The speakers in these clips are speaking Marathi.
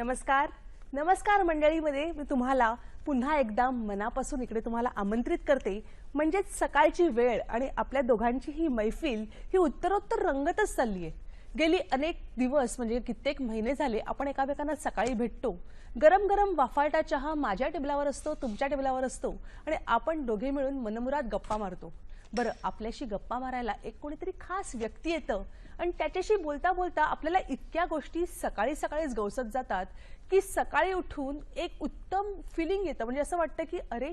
नमस्कार नमस्कार मंडळीमध्ये मी तुम्हाला पुन्हा एकदा मनापासून इकडे तुम्हाला आमंत्रित करते। म्हणजे सकाळची वेळ आणि आपल्या दोघांची ही मैफिल ही उत्तरोत्तर रंगतच चालली आहे। गेली अनेक दिवस म्हणजे कित्येक महिने झाले आपण एकामेकांना सकाळी भेटतो। गरम गरम वाफाळटा चहा माझ्या टेबलावर असतो, तुमच्या टेबलावर असतो आणि आपण दोघे मिळून मनमुराद गप्पा मारतो। बरं, आपल्याशी गप्पा मारायला एक कोणीतरी खास व्यक्ती येतं आणि त्याच्याशी बोलता बोलता आपल्याला इतक्या गोष्टी सकाळी सकाळीच गवसत जातात की सकाळी उठून एक उत्तम फिलिंग येतं। म्हणजे असं वाटतं की अरे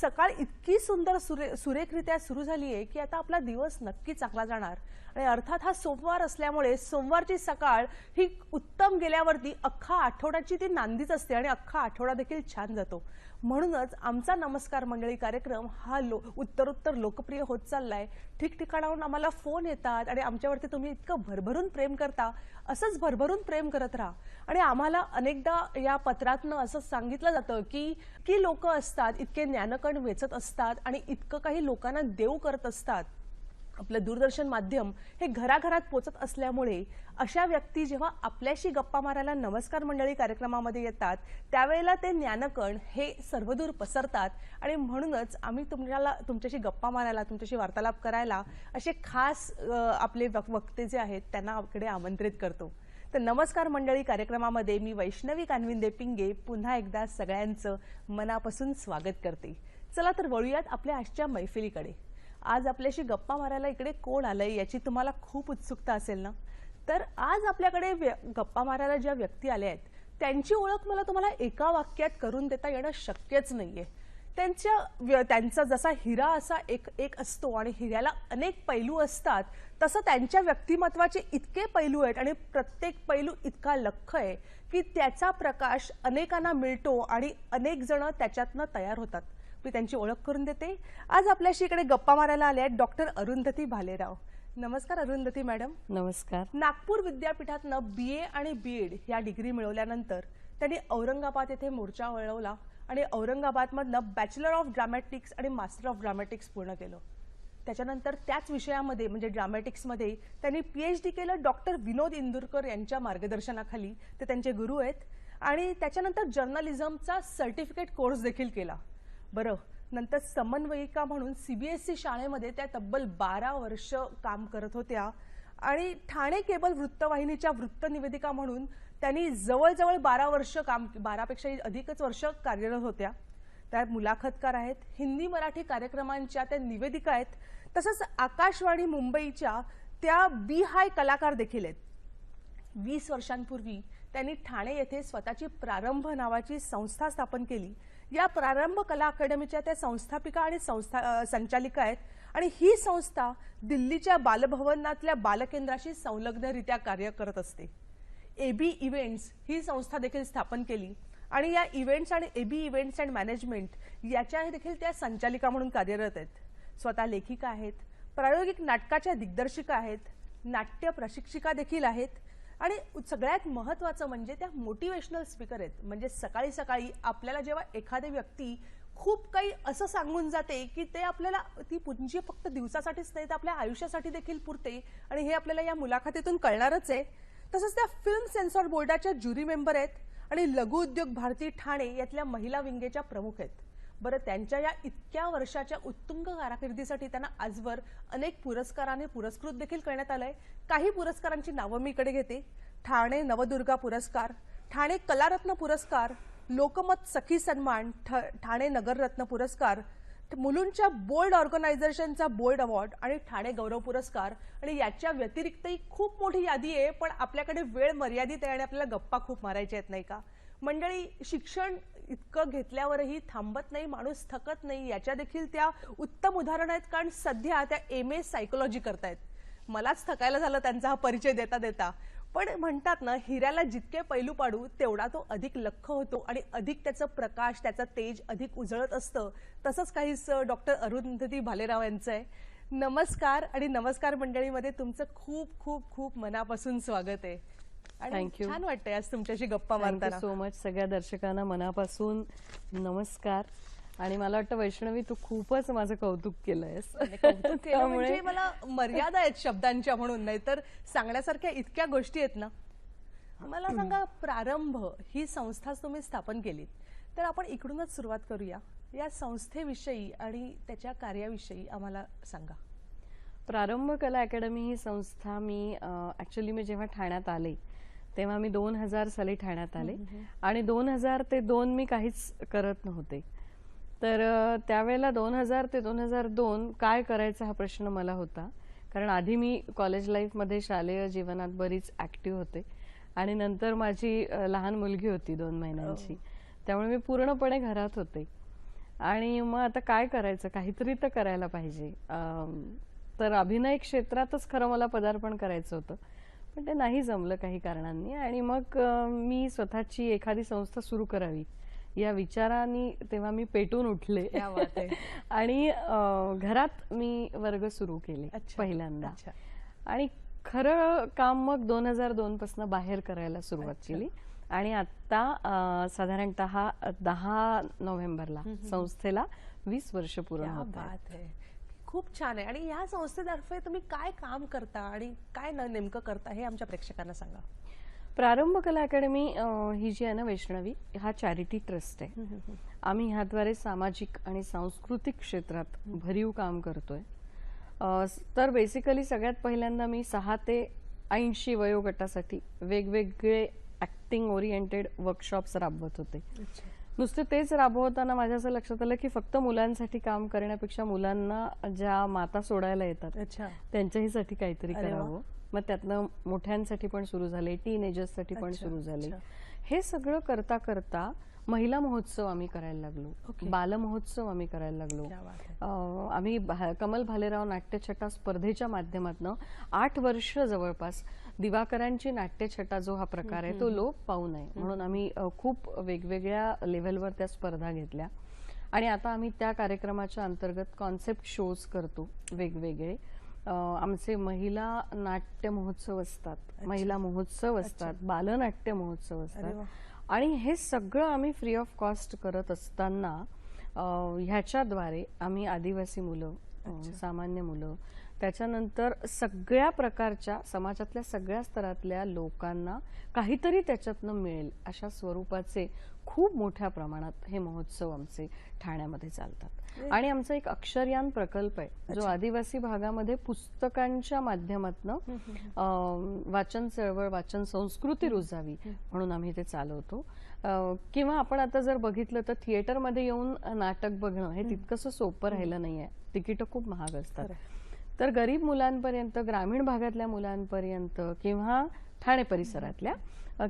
सकाळ इतकी सुंदर सुरेखरित्या सुरू झाली आहे की आता आपला दिवस नक्की चांगला जाणार। आणि अर्थात हा सोमवार असल्यामुळे सोमवारची सकाळ ही उत्तम गेल्यावरती अख्खा आठवड्याची ती नांदीच असते आणि अख्खा आठवडा देखील छान जातो। म्हणूनच आमचा नमस्कार मंडळी कार्यक्रम हा उत्तरोत्तर लोकप्रिय होत चाललाय। ठिकठिकाणाहून आम्हाला फोन येतात आणि आमच्यावरती तुम्ही इतकं भरभरून प्रेम करता, असंच भरभरून प्रेम करत राहा। आणि आम्हाला अनेकदा या पत्रातनं असं सांगितलं जातं की लोक असतात इतके ज्ञानकण वेचत असतात आणि इतकं काही लोकांना देव करत असतात। आपलं दूरदर्शन माध्यम हे घराघरात पोचत असल्यामुळे अशा व्यक्ती जेव्हा आपल्याशी गप्पा मारायला नमस्कार मंडळी कार्यक्रमामध्ये येतात त्यावेळेला ते ज्ञानकण हे सर्वदूर पसरतात आणि म्हणूनच आम्ही तुमच्याशी गप्पा मारायला, तुमच्याशी वार्तालाप करायला असे खास आपले वक्ते जे आहेत त्यांना आपल्याकडे आमंत्रित करतो। तर नमस्कार मंडळी कार्यक्रमामध्ये मी वैष्णवी कानविंदे पिंगे पुन्हा एकदा सगळ्यांचं मनापासून स्वागत करते। चला तर वळूयात आपल्या आजच्या मैफिलीकडे। आज आपल्याशी गप्पा मारायला इकडे कोण आलंय याची तुम्हाला खूप उत्सुकता असेल ना। तर आज आपल्याकडे गप्पा मारायला ज्या व्यक्ती आल्या आहेत त्यांची ओळख मला तुम्हाला एका वाक्यात करून देता येणं शक्यच नाहीये। त्यांचा जसा हिरा असा एक असतो आणि हिऱ्याला अनेक पैलू असतात, तसं त्यांच्या व्यक्तिमत्वाचे इतके पैलू आहेत आणि प्रत्येक पैलू इतका लख्ख आहे की त्याचा प्रकाश अनेकांना मिळतो आणि अनेक जण त्याच्यातनं तयार होतात। मी त्यांची ओळख करून देते। आज आपल्याशी इकडे गप्पा मारायला आले आहेत डॉक्टर अरुंधती भालेराव। नमस्कार अरुंधती मॅडम। नमस्कार। नागपूर विद्यापीठातनं BA आणि BEd या डिग्री मिळवल्यानंतर त्यांनी औरंगाबाद येथे मोर्चा वळवला आणि औरंगाबादमधनं बॅचलर ऑफ ड्रामॅटिक्स आणि मास्टर ऑफ ड्रामॅटिक्स पूर्ण केलं। त्याच्यानंतर त्याच विषयामध्ये म्हणजे ड्रामॅटिक्समध्ये त्यांनी PhD केलं डॉक्टर विनोद इंदुरकर यांच्या मार्गदर्शनाखाली। ते त्यांचे गुरु आहेत। आणि त्याच्यानंतर जर्नलिझमचा सर्टिफिकेट कोर्स देखील केला। बरं, नंतर समन्वयिका म्हणून CBSE शाळेमध्ये त्या तब्बल 12 वर्ष काम करत होत्या आणि ठाणे केबल वृत्तवाहिनीच्या वृत्तनिवेदिका म्हणून त्यांनी जवळजवळ 12 पेक्षाही अधिकच वर्ष कार्यरत होत्या। त्या मुलाखतकार आहेत, हिंदी मराठी कार्यक्रमांच्या त्या निवेदिका आहेत, तसंच आकाशवाणी मुंबईच्या त्या बी-हाय कलाकार देखील आहेत। 20 वर्षांपूर्वी त्यांनी ठाणे येथे स्वतःची प्रारंभ नावाची संस्था स्थापन केली। या प्रारंभ कला अकादमीच्या त्या संस्थापिका आणि संचालिका आहेत आणि ही संस्था दिल्लीच्या बालभवनातल्या बालकेंद्राशी संलग्नरित्या कार्य करत असते। AB इव्हेंट्स ही संस्था देखील स्थापन केली आणि या इव्हेंट्स आणि AB इव्हेंट्स अँड मॅनेजमेंट याच्या देखील त्या संचालिका म्हणून कार्यरत आहेत। स्वतः लेखिका आहेत, प्रायोगिक नाटकाच्या दिग्दर्शिका आहेत, नाट्य प्रशिक्षिका देखील आहेत आणि सगळ्यात महत्त्वाचं म्हणजे त्या मोटिवेशनल स्पीकर आहेत। म्हणजे सकाळी सकाळी आपल्याला जेव्हा एखादी व्यक्ती खूप काही असं सांगून जाते की ते आपल्याला ती पुंजी फक्त दिवसासाठीच नाही तर आपल्या आयुष्यासाठी देखील पुरते आणि हे आपल्याला या मुलाखतीतून कळणारच आहे। तसंच त्या फिल्म सेन्सॉर बोर्डाच्या ज्युरी मेंबर आहेत आणि लघु उद्योग भारती ठाणे यातल्या महिला विंगेच्या प्रमुख आहेत। बरं, त्यांच्या या इतक्या वर्षाच्या उत्तुंग कारकिर्दीसाठी त्यांना आजवर अनेक पुरस्काराने पुरस्कृत देखील करण्यात आलंय। काही पुरस्कारांची नावं मी इकडे घेते। ठाणे नवदुर्गा पुरस्कार, ठाणे कलारत्न पुरस्कार, लोकमत सखी सन्मान, ठाणे नगररत्न पुरस्कार, मुलुंडच्या बोर्ड ऑर्गनायझेशनचा बोर्ड अवॉर्ड आणि ठाणे गौरव पुरस्कार। आणि याच्या व्यतिरिक्तही खूप मोठी यादी आहे, पण आपल्याकडे वेळ मर्यादित आहे आणि आपल्याला गप्पा खूप मारायच्या आहेत नाही का मंडळी। शिक्षण इतकं घेतल्यावरही थांबत नाही, माणूस थकत नाही, याच्या देखील त्या उत्तम उदाहरण आहेत। कारण सध्या त्या MA सायकोलॉजी करतायत। मलाच थकायला झालं त्यांचा हा परिचय देता देता, पण म्हणतात ना हिऱ्याला जितके पैलू पाडू तेवढा तो अधिक लख्ख होतो आणि अधिक त्याचं प्रकाश, त्याचं तेज अधिक उजळत असतं। तसंच काहीच डॉक्टर अरुंधती भालेराव यांचं आहे। नमस्कार आणि नमस्कार मंडळीमध्ये तुमचं खूप खूप खूप मनापासून स्वागत आहे आणि छान वाटतंय आज तुमच्याशी गप्पा मारताना। सो मच सगळ्या दर्शकांना मनापासून नमस्कार। आणि मला वाटतं वैष्णवी तू खूपच माझं कौतुक केलंयस। म्हणजे मला मर्यादा आहेत शब्दांच्या म्हणून, नाही तर सांगण्यासारख्या इतक्या गोष्टी आहेत ना। मला सांगा, प्रारंभ ही संस्था तुम्ही स्थापन केलीत, तर आपण इकडूनच सुरुवात करूया. या संस्थेविषयी आणि त्याच्या कार्याविषयी आम्हाला सांगा. प्रारंभ कला अकॅडमी ही संस्था मी ॲक्च्युली मी जेव्हा ठाण्यात आले तेव्हा मी 2000 साली ठाण्यात आले आणि 2000 ते 2 मी काहीच करत नव्हते. तर त्यावेळेला 2000 ते 2002 काय करायचा हा प्रश्न मला होता. कारण आधी मी कॉलेज लाईफमध्ये शालेय जीवनात बरीच ॲक्टिव्ह होते आणि नंतर माझी लहान मुलगी होती 2 महिन्यांची. त्यामुळे मी पूर्णपणे घरात होते आणि मग आता काय करायचं, काहीतरी तर करायला पाहिजे. तर अभिनय क्षेत्रातच खरं मला पदार्पण करायचं होतं, पण ते नाही जमलं काही कारणांनी आणि मग मी स्वतःची एखादी संस्था सुरू करावी या विचाराने तेव्हा मी पेटून उठले आणि घरात मी वर्ग सुरू केले पहिल्यांदा. आणि खरं काम मग 2002 पासून बाहेर करायला सुरुवात केली आणि आता साधारणतः 10 नोव्हेंबरला संस्थेला 20 वर्ष पूर्ण होत आहेत. खूप छान आहे. आणि ह्या संस्थेतर्फे तुम्ही काय काम करता आणि काय नेमकं करता हे आमच्या प्रेक्षकांना सांगा. प्रारंभ कला अकॅडमी ही जी आहे ना वैष्णवी, हा चॅरिटी ट्रस्ट आहे. आम्ही ह्याद्वारे सामाजिक आणि सांस्कृतिक क्षेत्रात भरीव काम करतोय. तर बेसिकली सगळ्यात पहिल्यांदा मी 6 ते 80 वयोगटासाठी वेगवेगळे ऍक्टिंग ओरिएंटेड वर्कशॉप्स राबवत होते. नुसते तेच राबवताना माझ्या असं लक्षात आलं की फक्त मुलांसाठी काम करण्यापेक्षा मुलांना ज्या माता सोडायला येतात त्यांच्याहीसाठी काहीतरी करावं. मग त्यातनं मोठ्यांसाठी पण सुरू झाले, टीनेजर्ससाठी पण सुरू झाले. हे सगळं करता करता महिला महोत्सव आम्ही करायला लागलो, बाल महोत्सव आम्ही करायला लागलो. आम्ही कमल भालेराव नाट्यछटा स्पर्धेच्या माध्यमातून 8 वर्ष जवळपास दिवाकरांची नाट्यछटा जो हा प्रकार आहे तो लोप पाहू नये म्हणून आम्ही खूप वेगवेगळ्या लेव्हलवर त्या स्पर्धा घेतल्या. आणि आता आम्ही त्या कार्यक्रमाच्या अंतर्गत कॉन्सेप्ट शोज करतो वेगवेगळे. आमचे महिला नाट्य महोत्सव असतात, महिला महोत्सव असतात, बालनाट्य महोत्सव असतात. आणि हे सगळं आम्ही फ्री ऑफ कॉस्ट करत असताना ह्याच्याद्वारे आम्ही आदिवासी मुलं, सामान्य मुलं, त्याच्यानंतर सगळ्या प्रकारच्या समाजातल्या सगळ्या स्तरातल्या लोकांना काहीतरी त्याच्यातनं मिळेल अशा स्वरूपाचे खूप मोठ्या प्रमाणात हे महोत्सव आमचे ठाण्यामध्ये चालतात. आणि आमचा एक अक्षरयान प्रकल्प आहे जो आदिवासी भागामध्ये पुस्तकांच्या माध्यमातून वाचन चळवळ, वाचन संस्कृती रुजावी म्हणून आम्ही ते चालवतो. किंवा आपण आता जर बघितलं तर थिएटरमध्ये येऊन नाटक बघणं हे तितकंसं सोपं राहिलं नाहीये. तिकीटं खूप महाग असतात. तर गरीब मुलांपर्यंत, ग्रामीण भागातल्या मुलांपर्यंत किंवा ठाणे परिसरातल्या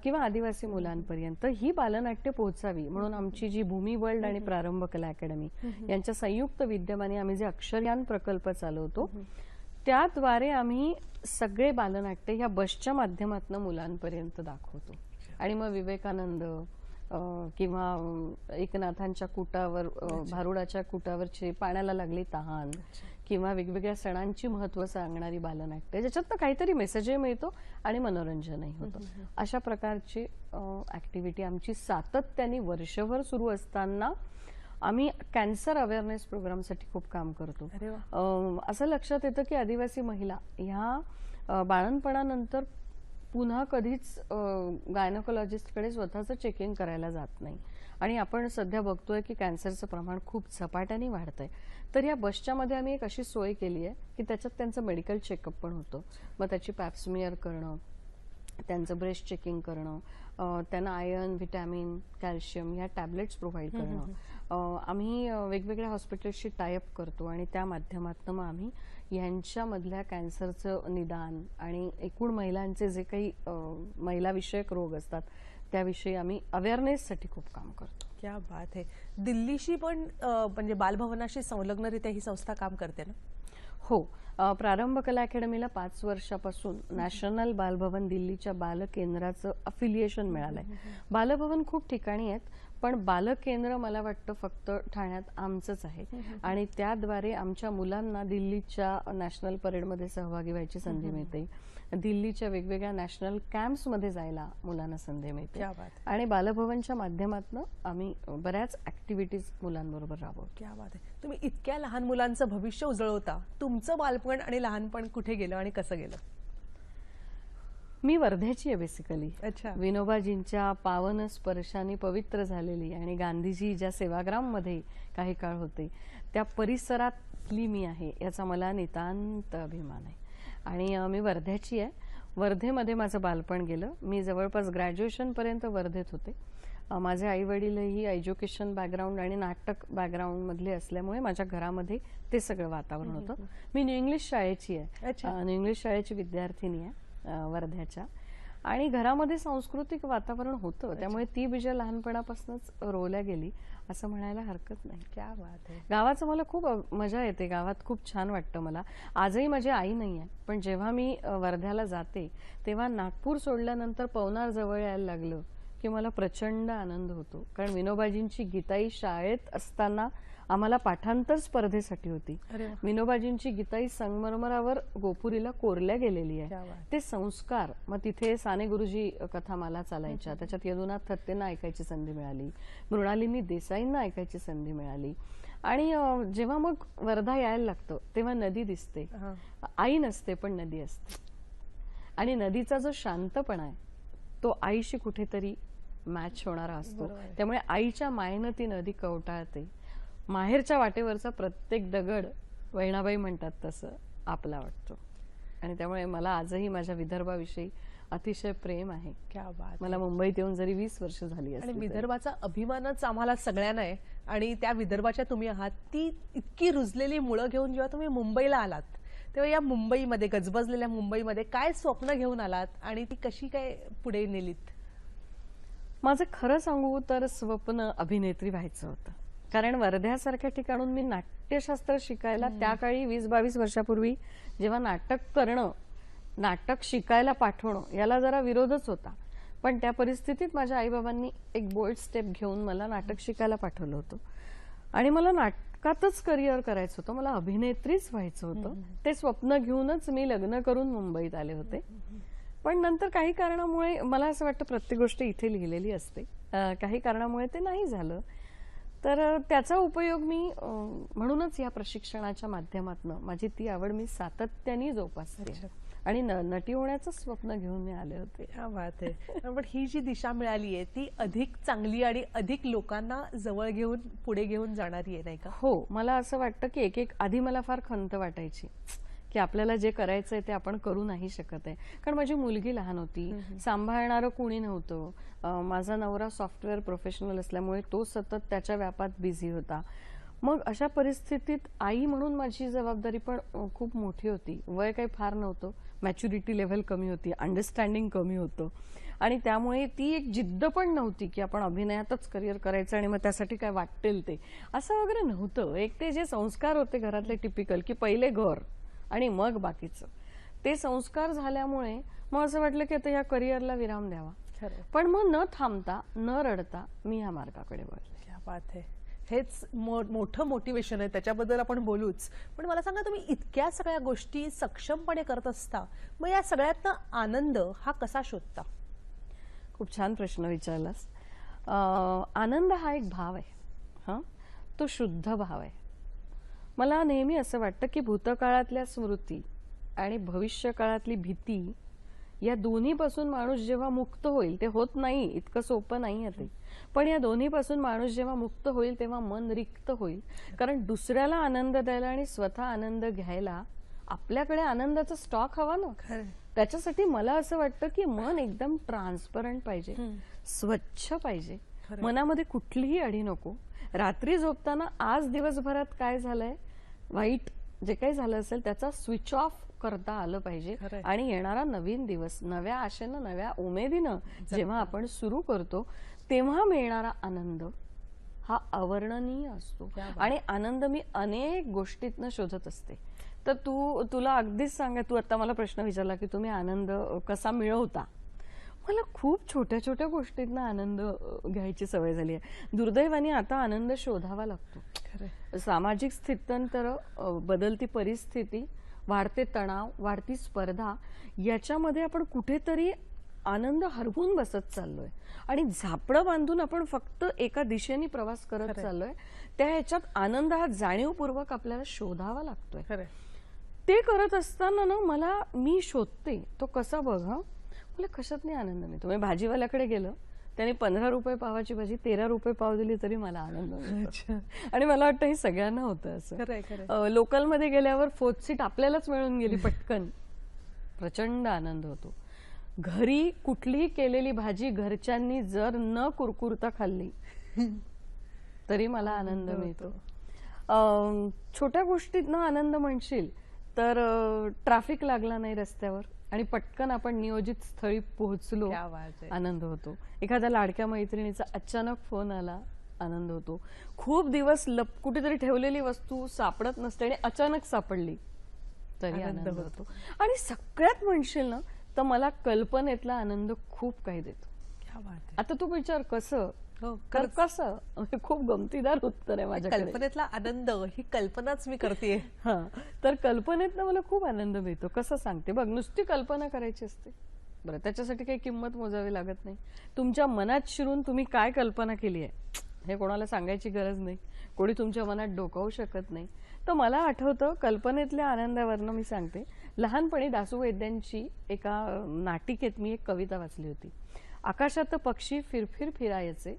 किंवा आदिवासी मुलांपर्यंत ही बालनाट्य पोहोचावी म्हणून आमची जी भूमी वर्ल्ड आणि प्रारंभ कला अकॅडमी यांच्या संयुक्त विद्यमाने आम्ही जे अक्षरयान प्रकल्प चालवतो त्याद्वारे आम्ही सगळे बालनाट्य ह्या बसच्या माध्यमातून मुलांपर्यंत दाखवतो. आणि मग विवेकानंद किंवा एकनाथांच्या कुटावर, भारुडाच्या कुटावरची पाण्याला लागली तहान किंवा वेगवेगळ्या सणांची महत्व सांगणारी बालनाट्य ज्याच्यातनं काहीतरी मेसेजही मिळतो आणि मनोरंजनही होतं. अशा प्रकारची ऍक्टिव्हिटी आमची सातत्याने वर्षभर सुरू असताना आम्ही कॅन्सर अवेअरनेस प्रोग्रामसाठी खूप काम करतो. असं लक्षात येतं की आदिवासी महिला ह्या बाळंतपणानंतर पुन्हा कधीच गायनोकॉलॉजिस्टकडे स्वतःचं चेकिंग करायला जात नाही. आणि आपण सध्या बघतोय की कॅन्सरचं प्रमाण खूप झपाट्याने वाढतंय. तर या बसच्या मध्ये आम्ही एक अशी सोय केली आहे की त्याच्यात त्यांचं मेडिकल चेकअप पण होतं. मग त्याची पॅप्समियर करणं, त्यांचं ब्रेस्ट चेकिंग करणं, त्यांना आयर्न, व्हिटॅमिन, कॅल्शियम ह्या टॅबलेट्स प्रोव्हाइड करणं. आम्ही वेगवेगळ्या हॉस्पिटल्सशी टायअप करतो आणि त्या माध्यमातून मग आम्ही यांच्यामधल्या कॅन्सरचं निदान आणि एकूण महिलांचे जे काही महिलाविषयक रोग असतात त्याविषयी आम्ही अवेअरनेससाठी खूप काम करतो. क्या बात आहे. दिल्लीशी पण म्हणजे बालभवनाशी संलग्नरित्या ही संस्था काम करते ना? हो. प्रारंभ कला अकॅडमीला 5 वर्षापासून नॅशनल बालभवन दिल्लीच्या बालकेंद्राचं अफिलिएशन मिळालंय. बालभवन खूप ठिकाणी आहेत पण बालकेंद्र मला वाटतं फक्त ठाण्यात आमचंच आहे. आणि त्याद्वारे आमच्या मुलांना दिल्लीच्या नॅशनल परेडमध्ये सहभागी व्हायची संधी मिळते, दिल्लीच्या वेगवेगळ्या नॅशनल कॅम्प्समध्ये जायला मुलांना संधी मिळते. आणि बालभवनच्या माध्यमातून आम्ही बऱ्याच ऍक्टिव्हिटीज मुलांबरोबर राबवतो. क्या बात आहे. तुम्ही इतक्या लहान मुलांचं भविष्य उजळवता, तुमचं बालपण आणि लहानपण कुठे गेलं आणि कसं गेलं? मी वर्ध्याची आहे बेसिकली. अच्छा. विनोबाजींच्या पावन स्पर्शाने पवित्र झालेली आणि गांधीजी ज्या सेवाग्राममध्ये काही काळ होते त्या परिसरातली मी आहे, याचा मला नितांत अभिमान आहे. आणि मी वर्ध्याची आहे. वर्धेमध्ये माझं बालपण गेलं. मी जवळपास ग्रॅज्युएशनपर्यंत वर्धेत होते. माझे आई वडीलही एज्युकेशन बॅकग्राऊंड आणि नाटक बॅकग्राऊंडमधले असल्यामुळे माझ्या घरामध्ये ते सगळं वातावरण होतं. मी न्यू इंग्लिश शाळेची आहे. न्यू इंग्लिश शाळेची विद्यार्थिनी आहे वर्ध्याच्या. आणि घरामध्ये सांस्कृतिक वातावरण होतं, त्यामुळे ती बीजं लहानपणापासूनच रोवल्या गेली असं म्हणायला हरकत नाही. क्या बात आहे. गावाचं मला खूप मजा येते. गावात खूप छान वाटतं मला. आजही माझी आई नाही आहे, पण जेव्हा मी वर्ध्याला जाते तेव्हा नागपूर सोडल्यानंतर पवनार जवळ यायला लागलं की मला प्रचंड आनंद होतो. कारण विनोबाजींची गीताई शाळेत असताना आम्हाला पाठांतर स्पर्धेसाठी होती. विनोबाजींची गीताई संगमरमरावर गोपुरीला कोरल्या गेलेली आहे. ते संस्कार, मग तिथे साने गुरुजी कथा मला चालायच्या, त्याच्यात यदुनाथ थत्तेंना ऐकायची संधी मिळाली, मृणालिनी देसाईंना ऐकायची संधी मिळाली. आणि जेव्हा मग वर्धा यायला लागतं तेव्हा नदी दिसते. आई नसते पण नदी असते. आणि नदीचा जो शांतपणा आहे तो आईशी कुठेतरी मॅच होणारा असतो. त्यामुळे आईच्या मायेनं ती नदी कवटाळते. माहेरच्या वाटेवरचा प्रत्येक दगड, वैणाबाई म्हणतात तसं, आपला वाटतो. आणि त्यामुळे मला आजही माझ्या विदर्भाविषयी अतिशय प्रेम आहे. क्या बात. मला मुंबईत येऊन जरी 20 वर्ष झाली आणि विदर्भाचा अभिमानच आम्हाला सगळ्यांना आहे. आणि त्या विदर्भाच्या तुम्ही आहात. ती इतकी रुजलेली मुळं घेऊन जेव्हा तुम्ही मुंबईला आलात तेव्हा या मुंबईमध्ये, गजबजलेल्या मुंबईमध्ये काय स्वप्न घेऊन आलात आणि ती कशी काय पुढे नेलीत? माझं खरं सांगू तर स्वप्न अभिनेत्री व्हायचं होतं. कारण वर्ध्यासारख्या ठिकाणून मी नाट्यशास्त्र शिकायला त्या काळी 20-22 वर्षापूर्वी जेव्हा नाटक करणं, नाटक शिकायला पाठवणं याला जरा विरोधच होता. पण त्या परिस्थितीत माझ्या आईबाबांनी एक बोल्ड स्टेप घेऊन मला नाटक शिकायला पाठवलं होतं. आणि मला नाटकातच करिअर करायचं होतं, मला अभिनेत्रीच व्हायचं होतं. ते स्वप्न घेऊनच मी लग्न करून मुंबईत आले होते. पण नंतर काही कारणामुळे, मला असं वाटतं प्रत्येक गोष्ट इथे लिहिलेली असते, काही कारणामुळे ते नाही झालं. तर त्याचा उपयोग मी म्हणूनच या प्रशिक्षणाच्या माध्यमातून माझी ती आवड मी सातत्याने जोपासते. आणि नटी होण्याचं स्वप्न घेऊन मी आले होते. क्या बात आहे. पण ही जी दिशा मिळाली आहे ती अधिक चांगली आणि अधिक लोकांना जवळ घेऊन पुढे घेऊन जाणारी आहे, नाही का? हो, मला असं वाटतं की एक आधी मला फार खंत वाटायची की आपल्याला जे करायचंय ते आपण करू नाही शकत आहे. कारण माझी मुलगी लहान होती, सांभाळणारं कोणी नव्हतं. माझा नवरा सॉफ्टवेअर प्रोफेशनल असल्यामुळे तो सतत त्याच्या व्यापात बिझी होता. मग अशा परिस्थितीत आई म्हणून माझी जबाबदारी पण खूप मोठी होती. वय काही फार नव्हतं, मॅच्युरिटी लेव्हल कमी होती, अंडरस्टँडिंग कमी होतं. आणि त्यामुळे ती एक जिद्द पण नव्हती की आपण अभिनयातच करिअर करायचं आणि मग त्यासाठी काय वाटेल ते असं वगैरे नव्हतं. एक ते जे संस्कार होते घरातले टिपिकल, की पहिले घर आणि मग बाकीचं, ते संस्कार झाल्यामुळे मग असं वाटलं की आता या करिअरला विराम द्यावा. पण मग न थांबता, न रडता मी ह्या मार्गाकडे वळले. क्या बात आहे. हेच मोठं मोटिवेशन आहे, त्याच्याबद्दल आपण बोलूच. पण मला सांगा, तुम्ही इतक्या सगळ्या गोष्टी सक्षमपणे करत असता, मग या सगळ्यातनं आनंद हा कसा शोधता? खूप छान प्रश्न विचारलास. आनंद हा एक भाव आहे. तो शुद्ध भाव आहे. मला नेहमी असं वाटतं की भूतकाळातल्या स्मृती आणि भविष्य काळातली भीती या दोन्हीपासून माणूस जेव्हा मुक्त होईल, ते होत नाही, इतकं सोपं नाही आहे ते, पण या दोन्हीपासून माणूस जेव्हा मुक्त होईल तेव्हा मन रिक्त होईल. कारण दुसऱ्याला आनंद द्यायला आणि स्वतः आनंद घ्यायला आपल्याकडे आनंदाचा स्टॉक हवा ना. त्याच्यासाठी मला असं वाटतं की मन एकदम ट्रान्सपरंट पाहिजे, स्वच्छ पाहिजे. मनामध्ये कुठलीही अडी नको. रात्री झोपताना आज दिवसभरात काय झालंय, वाईट जे काही झालं असेल त्याचा स्विच ऑफ करता आलं पाहिजे. आणि येणारा नवीन दिवस नव्या आशेनं, नव्या उमेदीनं जेव्हा आपण सुरू करतो तेव्हा मिळणारा आनंद हा अवर्णनीय असतो. आणि आनंद मी अनेक गोष्टीतनं शोधत असते. तर तुला अगदीच सांगा, तू आता मला प्रश्न विचारला की तुम्ही आनंद कसा मिळवता. मला खूप छोट्या छोट्या गोष्टींना आनंद घ्यायची सवय झाली आहे. दुर्दैवाने आता आनंद शोधावा लागतो. सामाजिक स्थित्यंतर, बदलती परिस्थिती, वाढते तणाव, वाढती स्पर्धा याच्यामध्ये आपण कुठेतरी आनंद हरवून बसत चाललोय आणि झापडं बांधून आपण फक्त एका दिशेने प्रवास करत चाललोय. त्या ह्याच्यात आनंद हा जाणीवपूर्वक आपल्याला शोधावा लागतोय. ते करत असताना ना मी शोधते तो कसा बघ. आपल्या कशातही आनंद मिळतो. म्हणजे भाजीवाल्याकडे गेलं, त्याने 15 रुपये पावाची भाजी 13 रुपये पाव दिली तरी मला आनंद मिळतो. आणि मला वाटतं हे सगळ्यांना होतं असं. लोकलमध्ये गेल्यावर फोर्थ सीट आपल्यालाच मिळून गेली पटकन, प्रचंड आनंद होतो. घरी कुठलीही केलेली भाजी घरच्यांनी जर न कुरकुरता खाल्ली तरी मला आनंद मिळतो. छोट्या गोष्टीतनं आनंद म्हणशील तर ट्रॅफिक लागला नाही रस्त्यावर आणि पटकन आपण नियोजित स्थळी पोहोचलो, आनंद होतो. एखाद्या लाडक्या मैत्रिणीचा अचानक फोन आला, आनंद होतो. खूप दिवस कुठेतरी ठेवलेली वस्तू सापडत नसते आणि अचानक सापडली तरी आनंद होतो. आणि सगळ्यात म्हणशील ना तर मला कल्पनेतला आनंद खूप काही देतो. आता तू विचार कसं, तर कसं, खूप गमतीदार उत्तर आहे माझ्या. कल्पनेतला आनंद ही कल्पनाच मी करते. हा, तर कल्पनेतनं मला खूप आनंद मिळतो. कसं सांगते बघ, नुसती कल्पना करायची असते बरं, त्याच्यासाठी काही किंमत मोजावी लागत नाही. तुमच्या मनात शिरून तुम्ही काय कल्पना केली आहे हे कोणाला सांगायची गरज नाही, कोणी तुमच्या मनात डोकावू शकत नाही. तर मला आठवतं कल्पनेतल्या आनंदावरनं मी सांगते. लहानपणी दासू वैद्यांची एका नाटिकेत मी एक कविता वाचली होती. आकाशात पक्षी फिरफिर फिरायचे,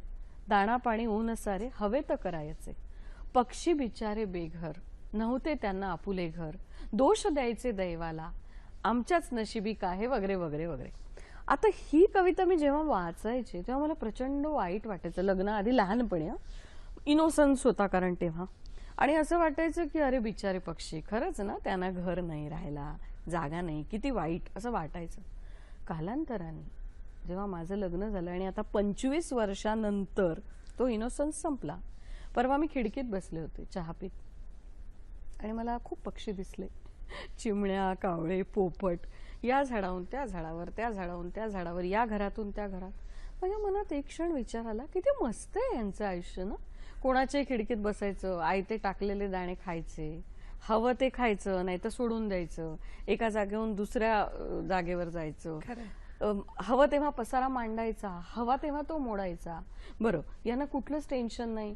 दाणा पाणी ऊन सारे हवेत करायचे. पक्षी बिचारे बेघर, नव्हते त्यांना आपुले घर, दोष द्यायचे दैवाला, आमच्याच नशिबी काय, वगैरे वगैरे वगैरे. आता ही कविता मी जेव्हा वाचायचे तेव्हा मला प्रचंड वाईट वाटायचं. लग्नाआधी लहानपणी, इनोसन्स होता कारण तेव्हा, आणि असं वाटायचं की अरे बिचारे पक्षी, खरंच ना त्यांना घर नाही, राहायला जागा नाही, किती वाईट असं वाटायचं. कालांतराने जेव्हा माझं लग्न झालं आणि आता 25 वर्षानंतर तो इनोसन्स संपला. परवा मी खिडकीत बसले होते चहा पीत आणि मला खूप पक्षी दिसले. चिमण्या, कावळे, पोपट, या झाडाहून त्या झाडावर, त्या झाडाहून त्या झाडावर, या घरातून त्या घरात. माझ्या मनात एक क्षण विचार आला, किती मस्त आहे यांचं आयुष्य ना. कोणाच्याही खिडकीत बसायचं, आयते टाकलेले दाणे खायचे, हवं ते खायचं, नाही तर सोडून द्यायचं, एका जागेहून दुसऱ्या जागेवर जायचं, हवं तेव्हा पसारा मांडायचा, हवा तेव्हा तो मोडायचा. बरं, यांना कुठलंच टेन्शन नाही,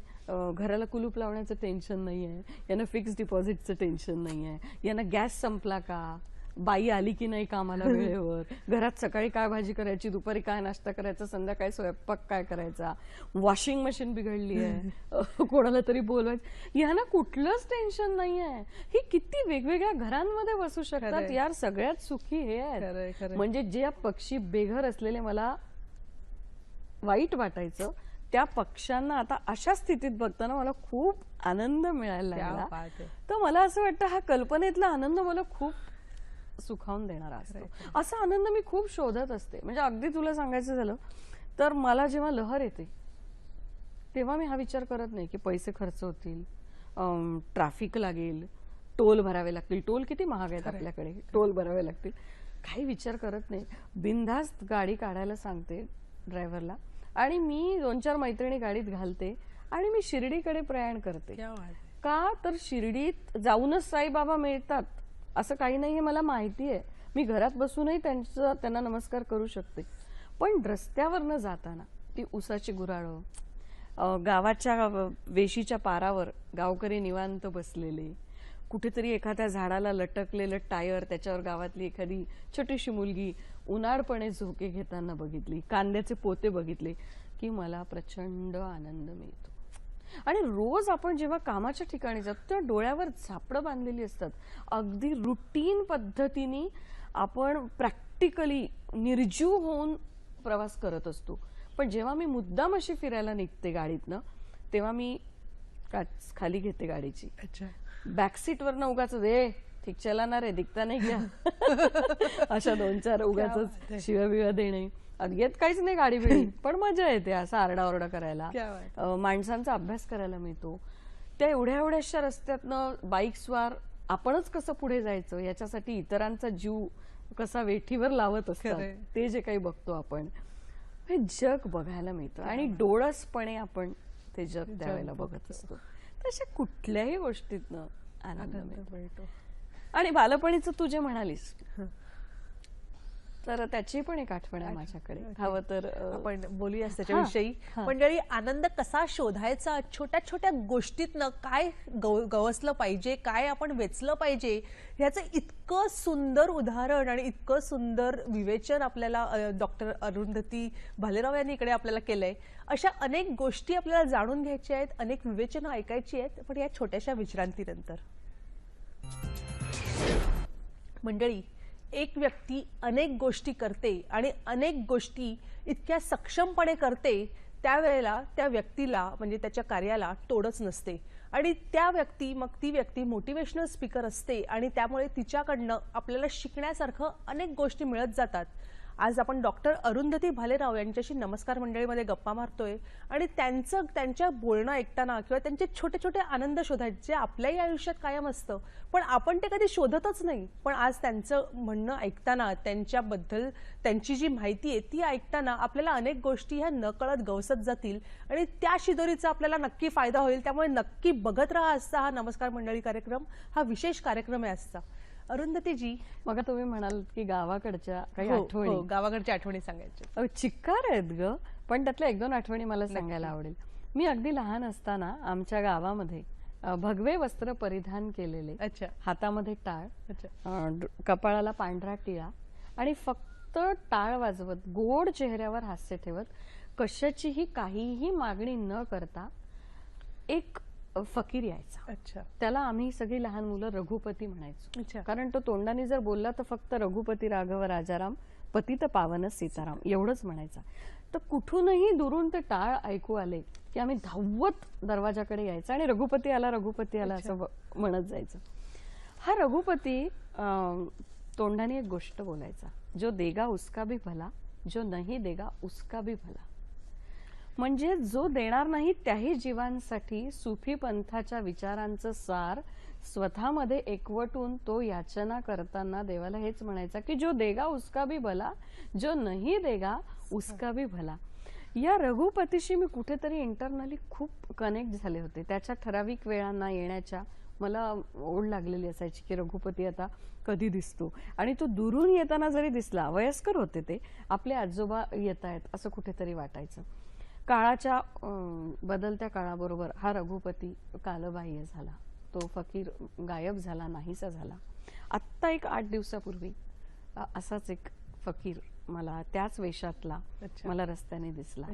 घराला कुलूप लावण्याचं टेन्शन नाही आहे, यांना फिक्स डिपॉझिटचं टेन्शन नाही आहे, यांना गॅस संपला का, बाई आली की नाही कामाला वेळेवर, घरात सकाळी काय भाजी करायची, दुपारी काय नाश्ता करायचा, संध्याकाळी स्वयंपाक काय करायचा, वॉशिंग मशीन बिघडली आहे, कोणाला तरी बोलवायचं, यांना कुठलंच टेन्शन नाही आहे. ही किती वेगवेगळ्या घरांमध्ये बसू शकतात यार. सगळ्यात सुखी हे आहे. म्हणजे जे पक्षी बेघर असलेले मला वाईट वाटायचं, त्या पक्ष्यांना आता अशा स्थितीत बघताना मला खूप आनंद मिळायला लागला. तर मला असं वाटतं हा कल्पनेतला आनंद मला खूप सुखावून देणारा असतो. असा आनंद मी खूप शोधत असते. म्हणजे अगदी तुला सांगायचं झालं तर मला जेव्हा लहर येते तेव्हा मी हा विचार करत नाही की पैसे खर्च होतील, ट्रॅफिक लागेल, टोल भरावे लागतील. टोल किती महाग आहेत आपल्याकडे, टोल भरावे लागतील, काही विचार करत नाही. बिनधास्त गाडी काढायला सांगते ड्रायव्हरला आणि मी 2-4 मैत्रिणी गाडीत घालते आणि मी शिर्डीकडे प्रयाण करते. का तर शिर्डीत जाऊनच साईबाबा मिळतात असं काही नाही हे मला माहिती आहे. मी घरात बसूनही त्यांना नमस्कार करू शकते. पण रस्त्यावर जाताना ती उसाची गुऱ्हाळं, गावाच्या वेशीच्या पारावर गावकरी निवांत बसलेले, कुठेतरी एखाद्या झाडाला लटकलेलं टायर, त्याच्यावर गावातली एखादी छोटीशी मुलगी उन्हाळपणे झोके घेताना बघितली, कांद्याचे पोते बघितले की मला प्रचंड आनंद मिळतो. आणि रोज आपण जेव्हा कामाच्या ठिकाणी जातो तेव्हा डोळ्यावर झापडं बांधलेली असतात. अगदी रुटीन पद्धतीने आपण प्रॅक्टिकली निर्जीव होऊन प्रवास करत असतो. पण जेव्हा मी मुद्दाम अशी फिरायला निघते गाडीतनं तेव्हा मी काच खाली घेते गाडीची. बॅकसीट वरनं उगाच ठीक चला ना रे, दिखता नाही क्या अशा 2-4 उगाच शिव्या बिव्या देणे. येत काहीच नाही गाडी बिडी, पण मजा येते असं आरडाओरडा करायला. माणसांचा अभ्यास करायला मिळतो. त्या एवढ्या एवढ्याशा रस्त्यातनं बाईक स्वार आपणच कसं पुढे जायचं याच्यासाठी इतरांचा जीव कसा वेठीवर लावत असतात ते जे काही बघतो आपण, हे जग बघायला मिळतं आणि डोळसपणे आपण ते जग त्यावेळेला बघत असतो. तशा कुठल्याही गोष्टीतनं आनंद मिळतो. आणि बालपणीचं तू जे म्हणालीस तर त्याची पण एक आठवण आहे माझ्याकडे. हवं तर आपण बोलूया त्याच्याविषयी. मंडळी, आनंद कसा शोधायचा, छोट्या छोट्या गोष्टीतनं काय गवसलं पाहिजे, काय आपण वेचलं पाहिजे, ह्याचं इतकं सुंदर उदाहरण आणि इतकं सुंदर विवेचन आपल्याला डॉक्टर अरुंधती भालेराव यांनी इकडे आपल्याला केलंय. अशा अनेक गोष्टी आपल्याला जाणून घ्यायच्या आहेत, अनेक विवेचनं ऐकायची आहेत, पण या छोट्याशा विश्रांतीनंतर. मंडळी, एक व्यक्ती अनेक गोष्टी करते आणि अनेक गोष्टी इतक्या सक्षमपणे करते, त्यावेळेला त्या व्यक्तीला म्हणजे त्याच्या कार्याला तोडच नसते. आणि ती व्यक्ती मोटिवेशनल स्पीकर असते आणि त्यामुळे तिच्याकडनं आपल्याला शिकण्यासारखं अनेक गोष्टी मिळत जातात. आज आपण डॉक्टर अरुंधती भालेराव यांच्याशी नमस्कार मंडळीमध्ये गप्पा मारतोय आणि त्यांच्या बोलणं ऐकताना किंवा त्यांचे छोटे छोटे आनंद शोधायचे जे आपल्याही आयुष्यात कायम असतं, पण आपण ते कधी शोधतच नाही. पण आज त्यांचं म्हणणं ऐकताना, त्यांच्याबद्दल त्यांची जी माहिती आहे ती ऐकताना आपल्याला अनेक गोष्टी ह्या नकळत गवसत जातील आणि त्या शिदोरीचा आपल्याला नक्की फायदा होईल. त्यामुळे नक्की बघत राहा आजचा हा नमस्कार मंडळी कार्यक्रम. हा विशेष कार्यक्रम आहे आजचा. अरुंधतीजी, मग तुम्ही म्हणाल की गावाकडच्या काही हो, आठवणी, गावाकडच्या आठवणी सांगायच्या. चिक्कार आहेत ग, पण त्यातल्या 1-2 आठवणी मला सांगायला आवडेल. मी अगदी लहान असताना आमच्या गावामध्ये भगवे वस्त्र परिधान केलेले, अच्छा हातामध्ये टाळ, अच्छा कपाळाला पांढरा टिळा आणि फक्त टाळ वाजवत, गोड चेहऱ्यावर हास्य ठेवत, कशाचीही काहीही मागणी न करता एक फकीर यायचा. अच्छा त्याला आम्ही सगळी लहान मुलं रघुपती म्हणायचो. अच्छा कारण तो तोंडाने जर बोलला तर फक्त रघुपती राघव राजाराम पतित पावन सीताराम एवढंच म्हणायचा. तर कुठूनही दुरून ते टाळ ऐकू आले की आम्ही धावत दरवाजाकडे यायचं आणि रघुपती आला असं म्हणत जायचं. हा रघुपती तोंडाने एक गोष्ट बोलायचा, जो देगा उसका भी भला, जो नहीं देगा उसका भी भला. म्हणजे जो देणार नाही त्याही जीवांसाठी सुफी पंथाच्या विचारांचं सार स्वतःमध्ये एकवटून तो याचना करताना देवाला हेच म्हणायचा की जो देगा उसका भी भला, जो नहीं देगा उसका भी भला. या रघुपतीशी मी कुठेतरी इंटरनली खूप कनेक्ट झाले होते. त्याच्या ठराविक वेळांना येण्याच्या मला ओढ लागलेली असायची की रघुपती आता कधी दिसतो. आणि तो दुरून येताना जरी दिसला, वयस्कर होते ते, आपले आजोबा येत आहेत असं कुठेतरी वाटायचं. काळाच्या बदलत्या काळाबरोबर हा रघुपती कालबाह्य झाला, तो फकीर गायब झाला, नाहीसा झाला. आत्ता एक 8 दिवसापूर्वी असाच एक फकीर मला त्याच वेशातला मला रस्त्याने दिसला.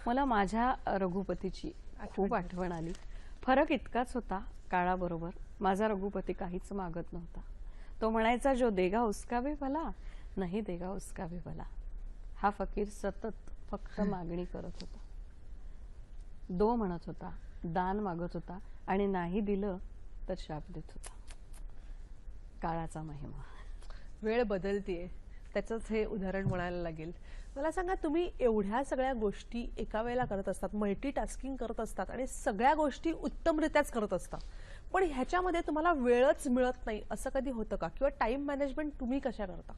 मला माझ्या रघुपतीची खूप आठवण आली. फरक इतकाच होता, काळाबरोबर माझा रघुपती काहीच मागत नव्हता. तो म्हणायचा जो देगा उसका भी भला, नाही देगा उसका भी भला. हा फकीर सतत फक्त मागणी करत होता, दो म्हणत होता, दान मागत होता आणि नाही दिलं तर शाप देत होता. काळाचा महिमा. वेळ बदलतीये, त्याचंच हे उदाहरण म्हणायला लागेल. मला सांगा, तुम्ही एवढ्या सगळ्या गोष्टी एका वेळेला करत असतात, मल्टीटास्किंग करत असतात आणि सगळ्या गोष्टी उत्तमरित्याच करत असतात, पण ह्याच्यामध्ये तुम्हाला वेळच मिळत नाही असं कधी होतं का? किंवा टाइम मॅनेजमेंट तुम्ही कशा करता?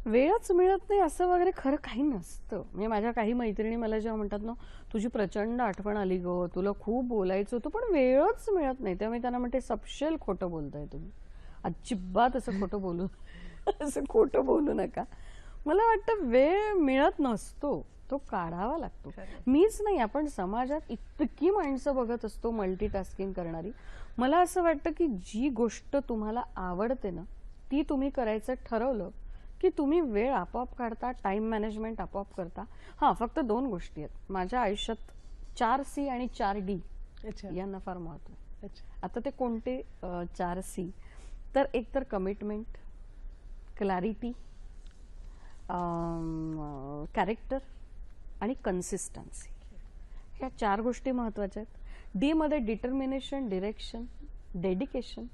वेळच मिळत नाही असं वगैरे खरं काही नसतं. म्हणजे माझ्या काही मैत्रिणी मला जेव्हा म्हणतात ना, तुझी प्रचंड आठवण आली ग, तुला खूप बोलायचं होतं पण वेळच मिळत नाही, तेव्हा मी त्यांना म्हणते सपशेल खोटं बोलताय तुम्ही, अजिबात असं खोटं बोलू नका. मला वाटतं वेळ मिळत नसतो, तो काढावा लागतो. मीच नाही, आपण समाजात इतकी माणसं बघत असतो मल्टीटास्किंग करणारी. मला असं वाटतं की जी गोष्ट तुम्हाला आवडते ना, ती तुम्ही करायचं ठरवलं की तुम्ही वेळ आपोआप काढता, टाइम मॅनेजमेंट आपोआप करता. हां, फक्त 2 गोष्टी आहेत माझ्या आयुष्यात, 4C आणि 4D यांना फार महत्व आहे. आता ते कोणते 4C? तर एक तर कमिटमेंट, क्लॅरिटी, कॅरेक्टर आणि कन्सिस्टन्सी. ह्या 4 गोष्टी महत्वाच्या आहेत. D मध्ये डिटर्मिनेशन, डिरेक्शन, डेडिकेशन,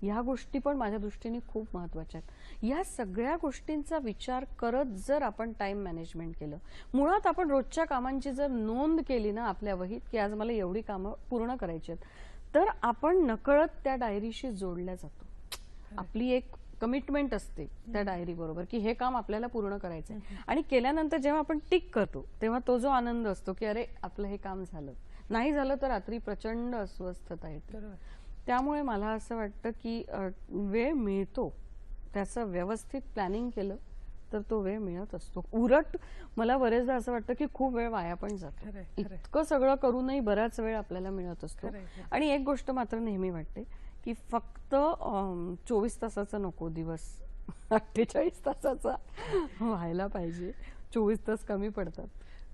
ह्या गोष्टी पण माझ्या दृष्टीने खूप महत्वाच्या आहेत. या सगळ्या गोष्टींचा विचार करत जर आपण टाइम मॅनेजमेंट केलं, मुळात आपण रोजच्या कामांची जर नोंद केली ना आपल्या वहीत की आज मला एवढी कामं पूर्ण करायची आहेत, तर आपण नकळत त्या डायरीशी जोडल्या जातो. आपली एक कमिटमेंट असते त्या डायरी बरोबर की हे काम आपल्याला पूर्ण करायचं आहे. आणि केल्यानंतर जेव्हा आपण टिक करतो तेव्हा तो जो आनंद असतो की अरे आपलं हे काम झालं, नाही झालं तर रात्री प्रचंड अस्वस्थता येते. त्यामुळे मला असं वाटतं की वेळ मिळतो त्याचं व्यवस्थित प्लॅनिंग केलं तर तो वेळ मिळत असतो. उलट मला बरेचदा असं वाटतं की खूप वेळ वाया पण जातो. खरंय, खरंय. इतकं सगळं करूनही बराच वेळ आपल्याला मिळत असतो. खरंय, खरंय. आणि एक गोष्ट मात्र नेहमी वाटते की फक्त 24 तासाचा नको दिवस, 48 तासाचा व्हायला पाहिजे. 24 तास कमी पडतात.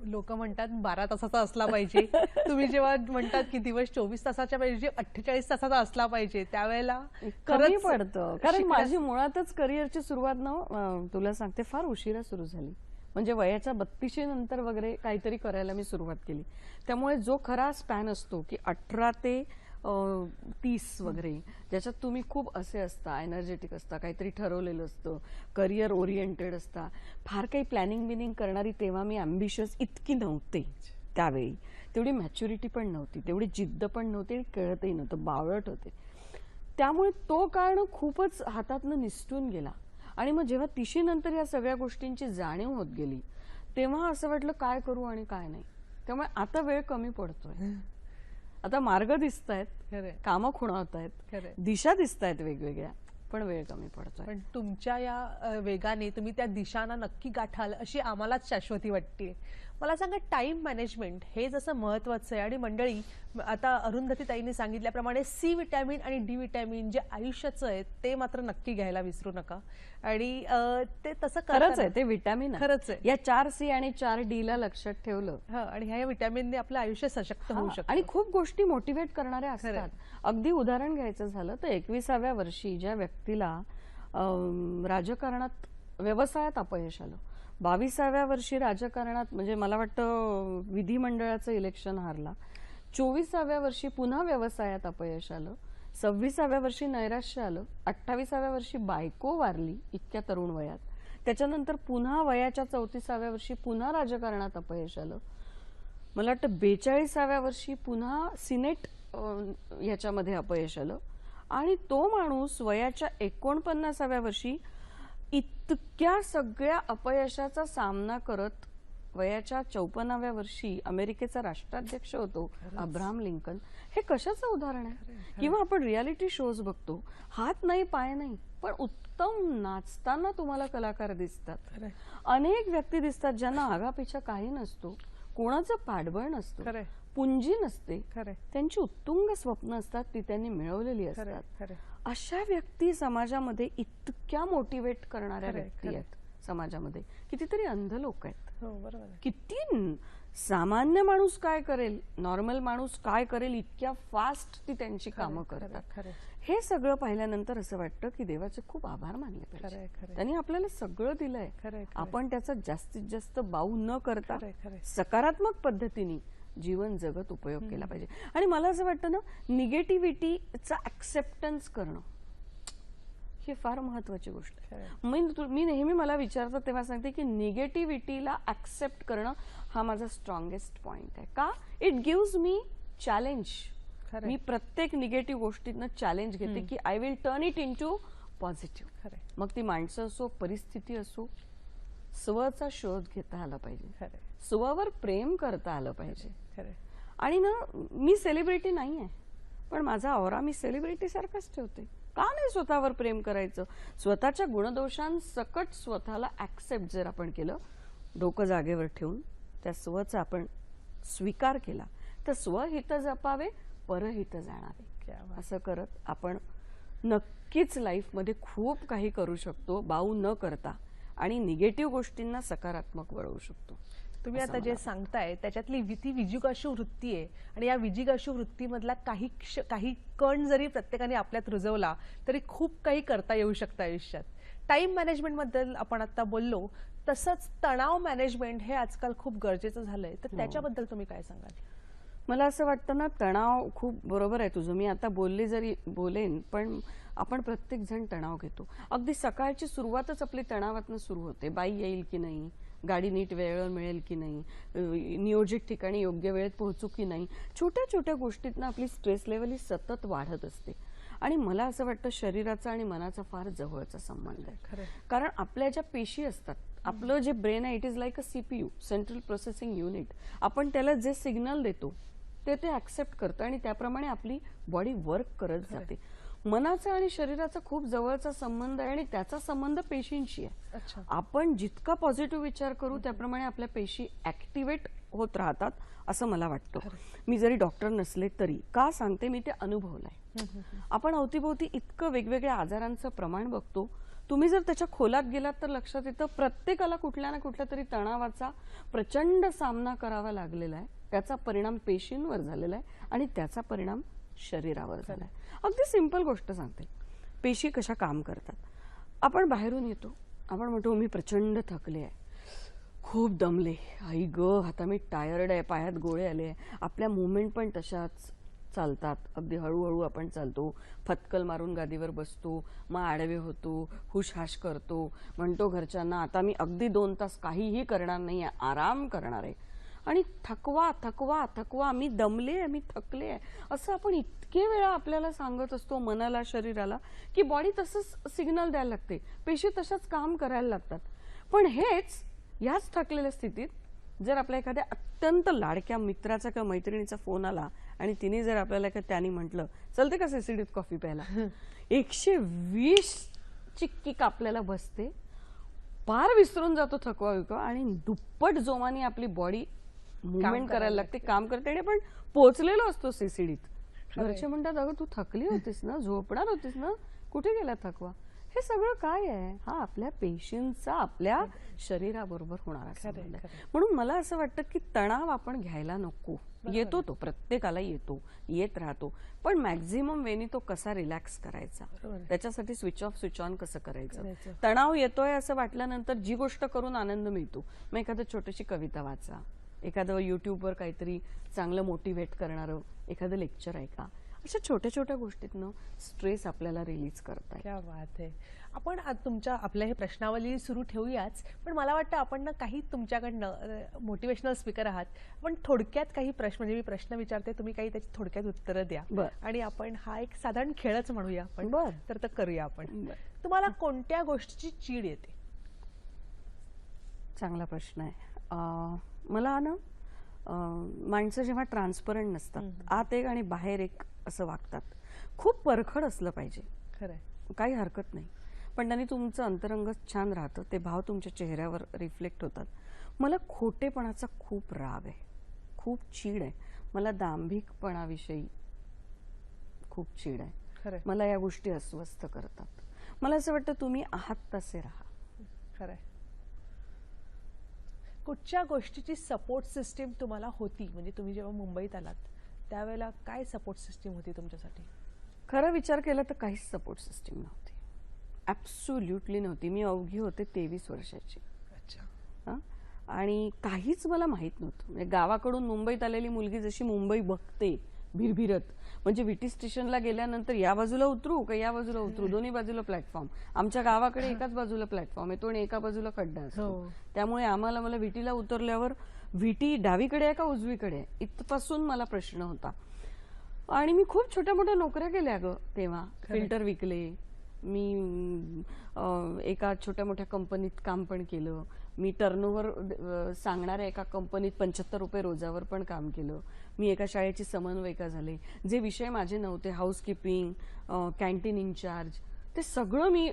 लोक म्हणतात 12 तासाचा असला पाहिजे. तुम्ही जेव्हा म्हणतात की दिवस 24 तासाच्या पाहिजे, 48 तासाचा असला पाहिजे, त्यावेळेला कमी खरंच पडतं. कारण शिकण्यास- माझी मुळातच करिअरची सुरुवात ना तुला सांगते फार उशिरा सुरू झाली. म्हणजे वयाच्या 32 नंतर वगैरे काहीतरी करायला मी सुरुवात केली. त्यामुळे जो खरा स्पॅन असतो की 18 ते 30 वगैरे, ज्याच्यात तुम्ही खूप असे असता, एनर्जेटिक असता, काहीतरी ठरवलेलं असतं, करिअर ओरिएंटेड असता, फार काही प्लॅनिंग बिनिंग करणारी तेव्हा मी अम्बिशियस इतकी नव्हते त्यावेळी. तेवढी मॅच्युरिटी पण नव्हती, तेवढी जिद्द पण नव्हती आणि कळतही नव्हतं, बावळट होते. त्यामुळे तो काळ ना खूपच हातातनं निसटून गेला. आणि मग जेव्हा 30 नंतर या सगळ्या गोष्टींची जाणीव होत गेली तेव्हा असं वाटलं काय करू आणि काय नाही. त्यामुळे आता वेळ कमी पडतोय. आता मार्ग दिसतायत, खरंय, कामं खुणावत आहेत, खरंय. दिशा दिसतायत वेगवेगळ्या, पण वेळ कमी पडतोय. पण तुमच्या या वेगाने तुम्ही त्या दिशांना नक्की गाठाल अशी आम्हालाच शाश्वती वाटते. मला सांगा, टाइम मॅनेजमेंट हे जसं महत्वाचं आहे, आणि मंडळी आता अरुंधती ताईंनी सांगितल्याप्रमाणे सी विटॅमिन आणि डी विटॅमिन जे आयुष्याचं आहे ते मात्र नक्की घ्यायला विसरू नका. आणि ते तसं खरंच करताना- आहे, ते विटॅमिन खरंच आहे. या 4 C आणि 4 D ला लक्षात ठेवलं. आणि ह्या विटॅमिनने आपलं आयुष्य सशक्त होऊ हा, शकतं. आणि खूप गोष्टी मोटिवेट करणाऱ्या खरंय. असतात. अगदी उदाहरण घ्यायचं झालं तर 21व्या वर्षी ज्या व्यक्तीला राजकारणात, व्यवसायात अपयश आलं, 22व्या वर्षी राजकारणात म्हणजे मला वाटतं विधिमंडळाचं इलेक्शन हारला, 24व्या वर्षी पुन्हा व्यवसायात अपयश आलं, 26व्या वर्षी नैराश्य आलं, 28व्या वर्षी बायको वारली इतक्या तरुण वयात, त्याच्यानंतर पुन्हा वयाच्या 34व्या वर्षी पुन्हा राजकारणात अपयश आलं, मला वाटतं 42व्या वर्षी पुन्हा सिनेट याच्यामध्ये अपयश आलं, आणि तो माणूस वयाच्या 49व्या वर्षी इतक्या सगळ्या अपयशाचा सामना करत वयाच्या 54व्या वर्षी अमेरिकेचा राष्ट्राध्यक्ष होतो अब्राहम लिंकन. हे कशाचं उदाहरण आहे? किंवा आपण रियालिटी शोज बघतो, हात नाही पाय नाही पण उत्तम नाचताना तुम्हाला कलाकार दिसतात. अनेक व्यक्ती दिसतात ज्यांना आगापिछा काही नसतो, कोणाचं पाठबळ नसतं, खरंय, पुंजी नसते, खरंय, त्यांची उत्तुंग स्वप्न असतात, ती त्यांनी मिळवलेली खरंय, असतात. खरंय. अशा व्यक्ती समाजामध्ये इतक्या मोटिवेट करणाऱ्या खरंय, व्यक्ती खरंय. आहेत समाजामध्ये. कितीतरी अंध लोक आहेत. हो, बरोबर आहे. किती सामान्य माणूस काय करेल, नॉर्मल माणूस काय करेल, इतक्या फास्ट ती त्यांची कामं खरंय, करतात. खरंय, हे सगळं पाहिल्यानंतर असं वाटतं की देवाचे खूप आभार मानले खरंय, पाहिजे. खरंय. त्यांनी आपल्याला सगळं दिलंय. खरंय, खरंय. आपण त्याचा जास्तीत जास्त बाऊ न करता खरंय, खरंय. सकारात्मक पद्धतीने जीवन जगत उपयोग केला पाहिजे. आणि मला असं वाटतं ना, निगेटिव्हिटीचा ऍक्सेप्टन्स करणं ही फार महत्वाची गोष्ट आहे. मी नेहमी मला विचारतात तेव्हा सांगते की निगेटिव्हिटीला ऍक्सेप्ट करणं हा माझा स्ट्रॉंगेस्ट पॉइंट आहे. का? It gives me challenge. खरंय. मी प्रत्येक निगेटिव्ह गोष्टीतनं चॅलेंज घेते की I will turn it into positive. खरंय, मग ती माणसं असो, परिस्थिती असो, स्वचा शोध घेता आला पाहिजे, खरंय, स्ववर प्रेम करता आलं पाहिजे. खरंय. आणि ना, मी सेलिब्रिटी नाही आहे पण माझा ऑरा मी सेलिब्रिटी सारखाच ठेवते. का नाही स्वतःवर प्रेम करायचं? स्वतःच्या गुणदोषांसकट स्वतःला ऍक्सेप्ट जर आपण केलं, डोकं जागेवर ठेवून त्या स्वचा आपण स्वीकार केला, तर स्वहित जपावे परहित जाणावे. क्या बात. असं करत आपण नक्कीच लाईफमध्ये खूप काही करू शकतो, बाऊ न करता, आणि निगेटिव्ह गोष्टींना सकारात्मक वळवू शकतो. तुम्ही असं आता जे मला सांगताय त्याच्यातली ती विजिगाशू वृत्ती आहे, आणि या विजिगाशू वृत्तीमधला काही कण जरी प्रत्येकाने आपल्यात रुजवला तरी खूप काही करता येऊ शकतं आयुष्यात. टाइम मॅनेजमेंट बद्दल आपण आता बोललो, तसंच तणाव मॅनेजमेंट हे आजकाल खूप गरजेचं झालंय, तर त्याच्याबद्दल तुम्ही काय सांगाल? मला असं वाटतं ना, तणाव खूप बरोबर आहे तुझं. मी आता बोलेन पण आपण प्रत्येक जण तणाव घेतो. अगदी सकाळची सुरुवातच आपली तणावातनं सुरू होते. बाई येईल की नाही, गाडी नीट वेळेवर मिळेल की नाही, नियोजित ठिकाणी योग्य वेळेत पोहोचू की नाही, छोट्या छोट्या गोष्टीतनं आपली स्ट्रेस लेवल ही सतत वाढत असते. आणि मला असं वाटतं शरीराचा आणि मनाचा फार जवळचा संबंध आहे. खरंय. कारण आपल्या ज्या पेशी असतात, आपलं जे ब्रेन आहे, it is like a CPU, central processing unit. आपण त्याला जे सिग्नल देतो ते ऍक्सेप्ट करतं आणि त्याप्रमाणे आपली बॉडी वर्क करत जाते. मनाचा आणि शरीराचा खूप जवळचा संबंध आहे आणि त्याचा संबंध पेशींशी आहे. अच्छा. आपण जितका पॉझिटिव्ह विचार करू त्याप्रमाणे आपल्या पेशी ऍक्टिव्हेट होत राहतात असं मला वाटतं. मी जरी डॉक्टर नसले तरी का सांगते, मी ते अनुभवलंय. आपण अवतीभोवती इतकं वेगवेगळ्या आजारांचं प्रमाण बघतो. तुम्ही जर त्याच्या खोलात गेलात तर लक्षात येतं प्रत्येकाला कुठल्या ना कुठल्या तरी तणावाचा प्रचंड सामना करावा लागलेला आहे. त्याचा परिणाम पेशींवर झालेला आहे आणि त्याचा परिणाम शरीरावर झालाय. अगदी सिंपल गोष्ट सांगते, पेशी कशा काम करतात. आपण बाहेरून येतो, आपण म्हणतो मी प्रचंड थकले आहे, खूप दमले, आई ग आता मी टायर्ड आहे, पायात गोळे आले आहे. आपल्या मुवमेंट पण तशाच चालतात, अगदी हळूहळू आपण चालतो, फटकल मारून गादीवर बसतो, मग आडवे होतो, हुशहाश करतो, म्हणतो घरच्यांना आता मी अगदी 2 तास काहीही करणार नाही, आराम करणार आहे. आणि थकवा थकवा थकवा, मी दमले आहे, मी थकले आहे, असं आपण इतके वेळा आपल्याला सांगत असतो मनाला, शरीराला, की बॉडी तसंच सिग्नल द्यायला लागते, पेशी तशाच काम करायला लागतात. पण हेच ह्याच थकलेल्या स्थितीत जर आपल्या एखाद्या अत्यंत लाडक्या मित्राचा किंवा मैत्रिणीचा फोन आला आणि तिने जर आपल्याला त्याने म्हटलं चलते का सिसिडीत कॉफी प्यायला, 120 ची किक आपल्याला बसते, पार विसरून जातो थकवा विकवा आणि दुप्पट जोमाने आपली बॉडी मुवमेंट करायला लागते, काम करते. आणि आपण पोहोचलेलो असतो सिसिडीत. घरचे म्हणतात अगं तू थकली होतीस ना, झोपणार होतीस ना, कुठे गेला थकवा. हे सगळं काय आहे, हा आपल्या पेशींचा आपल्या शरीराबरोबर होणारा संबंध आहे. म्हणून मला असं वाटतं की तणाव आपण घ्यायला नको. येतो तो, प्रत्येकाला येतो, येत राहतो, पण मॅक्झिमम वेनी तो कसा रिलॅक्स करायचा, त्याच्यासाठी स्विच ऑफ स्विच ऑन कसं करायचं. तणाव येतोय असं वाटल्यानंतर जी गोष्ट करून आनंद मिळतो, मग एखादी छोटीशी कविता वाचा, एखादं युट्यूबवर काहीतरी चांगलं मोटिवेट करणारं एखादं लेक्चर ऐका. अशा छोट्या छोट्या गोष्टीतनं स्ट्रेस आपल्याला रिलीज करता येईल. क्या बात आहे. आपण तुमच्या आपल्या हे प्रश्नावली सुरू ठेवूयाच, पण मला वाटतं आपण ना काही तुमच्याकडनं मोटिवेशनल स्पीकर आहात, पण थोडक्यात काही प्रश्न, म्हणजे मी प्रश्न विचारते, तुम्ही काही त्याची थोडक्यात उत्तरं द्या. आणि आपण हा एक साधारण खेळच म्हणूया आपण, तर करूया आपण. तुम्हाला कोणत्या गोष्टीची चीड येते? चांगला प्रश्न आहे. मला ना माणसं जेव्हा ट्रान्सपरंट नसतात, आत एक आणि बाहेर एक असं वागतात, खूप परखड असलं पाहिजे, खरंय, काही हरकत नाही, पण त्यांनी तुमचं अंतरंग छान राहतं, ते भाव तुमच्या चेहऱ्यावर रिफ्लेक्ट होतात. मला खोटेपणाचा खूप राग आहे, खूप चीड आहे. मला दांभिकपणाविषयी खूप चीड आहे. मला या गोष्टी अस्वस्थ करतात. मला असं वाटतं तुम्ही आहात तसे राहा. खरंय. कुठच्या गोष्टीची सपोर्ट सिस्टीम तुम्हाला होती, म्हणजे तुम्ही जेव्हा मुंबईत आलात त्यावेळेला काय सपोर्ट सिस्टीम होती तुमच्यासाठी? खरं विचार केला तर काहीच सपोर्ट सिस्टीम नव्हती, ॲब्सोल्युटली नव्हती. मी अवघी होते 23 वर्षाची. अच्छा. आणि काहीच मला माहित नव्हतं. म्हणजे गावाकडून मुंबईत आलेली मुलगी जशी मुंबई बघते भिरभिरत, म्हणजे विटी स्टेशनला गेल्यानंतर या बाजूला उतरू का या बाजूला उतरू, दोन्ही बाजूला प्लॅटफॉर्म. आमच्या गावाकडे एकाच बाजूला प्लॅटफॉर्म आहे तो आणि एका बाजूला खड्डा असतो, त्यामुळे मला विटीला उतरल्यावर व्हीटी डावीकडे आहे का उजवीकडे आहे इथपासून मला प्रश्न होता. आणि मी खूप छोट्या मोठ्या नोकऱ्या केल्या ग तेव्हा. फिल्टर विकले मी, एका छोट्या मोठ्या कंपनीत काम पण केलं मी, टर्नओव्हर सांगणाऱ्या एका कंपनीत 75 रुपये रोजावर पण काम केलं मी, एका शाळेची समन्वयिका झाले. जे विषय माझे नव्हते, हाऊसकीपिंग, कॅन्टीन इन्चार्ज, ते सगळं मी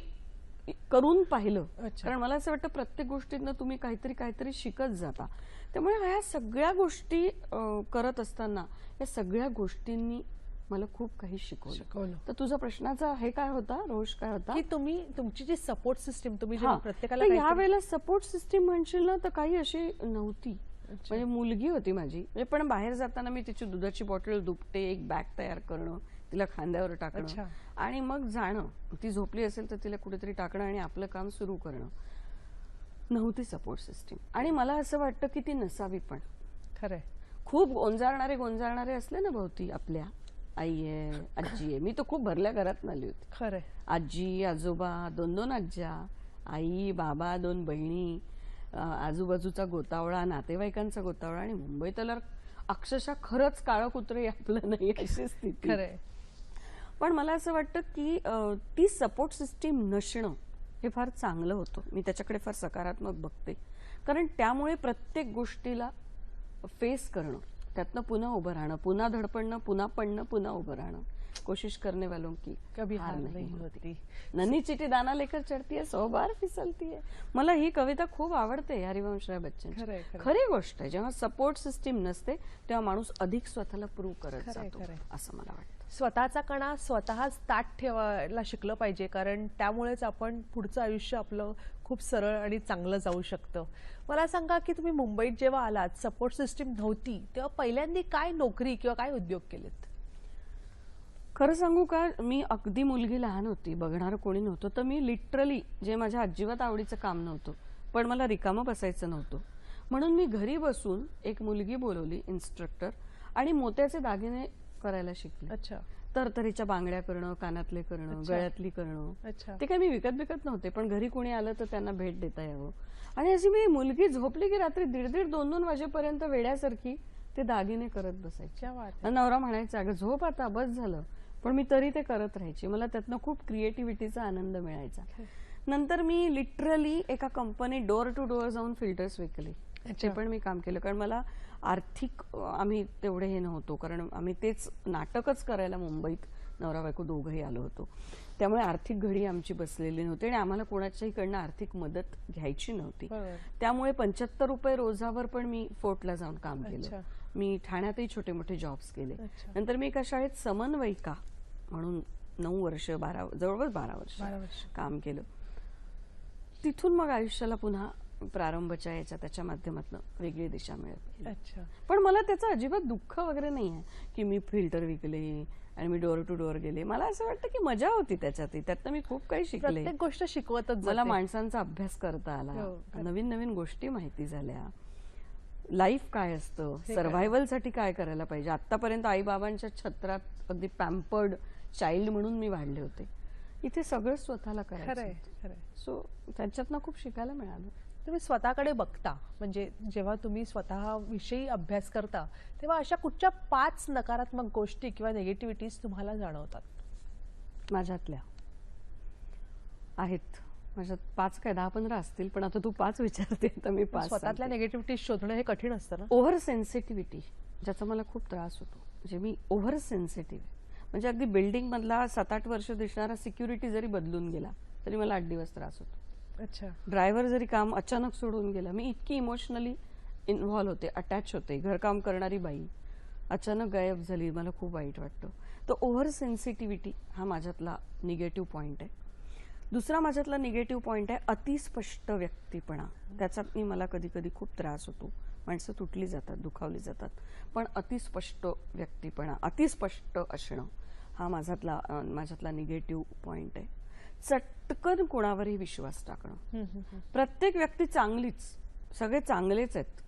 करून पाहिलं. कारण मला असं वाटतं प्रत्येक गोष्टीतनं तुम्ही काहीतरी काहीतरी शिकत जाता. त्यामुळे ह्या सगळ्या गोष्टी करत असताना या सगळ्या गोष्टींनी मला खूप काही शिकवलं. तर तुझा प्रश्नाचा हे काय होता, रोष काय होता, की तुम्ही तुमची जी सपोर्ट सिस्टीम तुम्ही जेव्हा प्रत्येकाला ह्या वेळेला सपोर्ट सिस्टीम म्हणशील ना तर काही अशी नव्हती. म्हणजे मुलगी होती माझी, म्हणजे पण बाहेर जाताना मी तिची दुधाची बॉटल दुपटे, एक बॅग तयार करणं, तिला खांद्यावर टाकणं आणि मग जाणं. ती झोपली असेल तर तिला कुठेतरी टाकणं आणि आपलं काम सुरू करणं. नव्हती सपोर्ट सिस्टीम. आणि मला असं वाटतं की ती नसावी पण. खरंय. खूप गोंजारणारे असले ना भोवती, आपल्या आई आहे, आजी आहे. मी तर खूप भरल्या घरात आली होती. खरंय. आजी, आजोबा, 2 आज्या, आई, बाबा, 2 बहिणी, आजूबाजूचा गोतावळा, नातेवाईकांचा गोतावळा. आणि मुंबईत आल्यावर अक्षरशः खरंच काळं कुत्रं आपलं नाही अशी स्थिती. खरंय. पण मला असं वाटतं की ती सपोर्ट सिस्टीम नसणं हे फार चांगलं होतं. मी त्याच्याकडे फार सकारात्मक बघते, कारण त्यामुळे प्रत्येक गोष्टीला फेस करणं, त्यातनं पुन्हा उभं राहणं, पुन्हा धडपडणं, पुन्हा पडणं, पुन्हा उभं राहणं, कोशिश करने वालों की कभी हार हार नहीं नहीं होती. होती. नन्ही चिटी दाना लेकर चढती है 100 बार फिसलती है. मला ही कविता खूप आवडते हरिवंशराय बच्चनची. खरंय, खरंय. खरी गोष्ट आहे, जेव्हा सपोर्ट सिस्टीम नसते तेव्हा माणूस अधिक स्वतःला प्रूव्ह करत खरंय, जातो खरंय. असं मला वाटतं. स्वतःचा कणा स्वतःच ताट ठेवायला शिकलं पाहिजे, कारण त्यामुळेच आपण पुढचं आयुष्य आपलं खूप सरळ आणि चांगलं जाऊ शकतं. मला सांगा की तुम्ही मुंबईत जेव्हा आलात, सपोर्ट सिस्टीम नव्हती, तेव्हा पहिल्यांदा काय नोकरी किंवा काय उद्योग केलेत? खरं सांगू का, मी अगदी मुलगी लहान होती, बघणार कोणी नव्हतं, तर मी लिटरली जे माझ्या अजिबात आवडीचं काम नव्हतं, पण मला रिकामं बसायचं नव्हतं, म्हणून मी घरी बसून एक मुलगी बोलवली इन्स्ट्रक्टर, आणि मोत्याचे दागिने करायला शिकले. अच्छा. तरतरीच्या बांगड्या करणं, कानातले करणं, अच्छा. गळ्यातली करणं. अच्छा. ते काय मी विकत नव्हते, पण घरी कोणी आलं तर त्यांना भेट देता यावं. आणि अशी मी मुलगी झोपली की रात्री 1:30 2-2 वाजेपर्यंत वेड्यासारखी ते दागिने करत बसायचे. क्या बात आहे. आणि नवरा म्हणायचा, अगं झोप आता, बस झालं, पण मी तरी ते करत राहायची. मला त्यातनं खूप क्रिएटिव्हिटीचा आनंद मिळायचा. नंतर मी लिटरली एका कंपनीत डोअर टू डोअर जाऊन फिल्टर्स विकले. ते पण मी काम केलं, कारण मला आर्थिक आम्ही तेवढे हे नव्हतो, कारण आम्ही तेच नाटकच करायला मुंबईत नवरा बायको दोघंही आलो होतो, त्यामुळे आर्थिक घडी आमची बसलेली नव्हती आणि आम्हाला कोणाच्याही कडनं आर्थिक मदत घ्यायची नव्हती. बरोबर. त्यामुळे 75 रुपये रोजावर पण मी फोर्टला जाऊन काम अच्छा. केलं. मी ठाण्यातही छोटे मोठे जॉब्स केले. अच्छा. नंतर मी एका शाळेत समन्वयिका म्हणून 9 वर्ष, जवळपास 12 वर्ष 12 वर्ष. काम केलं. तिथून मग आयुष्याला पुन्हा प्रारंभच्या याच्या त्याच्या माध्यमातून वेगळी दिशा मिळत. अच्छा. पण मला त्याचं अजिबात दुःख वगैरे नाही आहे की मी फिल्टर विकले आणि मी डोअर टू डोअर गेले. मला असं वाटतं की मजा होती त्यातनं मी खूप काही शिकले. प्रत्येक गोष्ट शिकवतच मला जाते. माणसांचा अभ्यास करता आला, हो. नवीन नवीन गोष्टी माहिती झाल्या, लाईफ काय असतं, हे सर्व्हायव्हल साठी काय करायला पाहिजे. आतापर्यंत आई बाबांच्या छत्रात अगदी पॅम्पर्ड चाइल्ड म्हणून मी वाढले होते. इथे सगळं स्वतःला खरंय, करायचं. खरंय. सो त्याच्यातनं खूप शिकायला मिळालं. तुम्ही स्वतःकडे बघता, म्हणजे जेव्हा तुम्ही स्वतःविषयी अभ्यास करता, तेव्हा अशा कुठच्या 5 नकारात्मक गोष्टी किंवा निगेटिव्हिटीज तुम्हाला जाणवतात? माझ्यातल्या आहेत, माझ्यात 5 काय 10-15 असतील, पण आता तू 5 विचारते तर मी 5 स्वतःतल्या निगेटिव्हिटीज शोधणं हे कठीण असतं ना. ओव्हर सेन्सिटिव्हिटी, ज्याचा मला खूप त्रास होतो. म्हणजे मी ओव्हर सेन्सिटिव्ह, म्हणजे अगदी बिल्डिंग मधला 7-8 वर्ष दिसणारा सिक्युरिटी जरी बदलून गेला तरी मला 8 दिवस त्रास होतो. अच्छा. ड्रायव्हर जरी काम अचानक सोडून गेला, मी इतकी इमोशनली इन्व्हॉल्व होते, अटॅच होते. घरकाम करणारी बाई अचानक गायब झाली, मला खूप वाईट वाटतं. तर ओव्हर सेन्सिटिव्हिटी हा माझ्यातला निगेटिव्ह पॉइंट आहे. दुसरा माझ्यातला निगेटिव्ह पॉइंट आहे अतिस्पष्ट व्यक्तीपणा. त्याच्यात मला कधी कधी खूप त्रास होतो. माणसं तुटली जातात, दुखावली जातात, पण अतिस्पष्ट व्यक्तीपणा, अतिस्पष्ट असणं हा माझ्यातला निगेटिव्ह पॉइंट आहे. चटकन कोणावरही विश्वास टाकणं. प्रत्येक व्यक्ती चांगलीच, सगळे चांगलेच आहेत,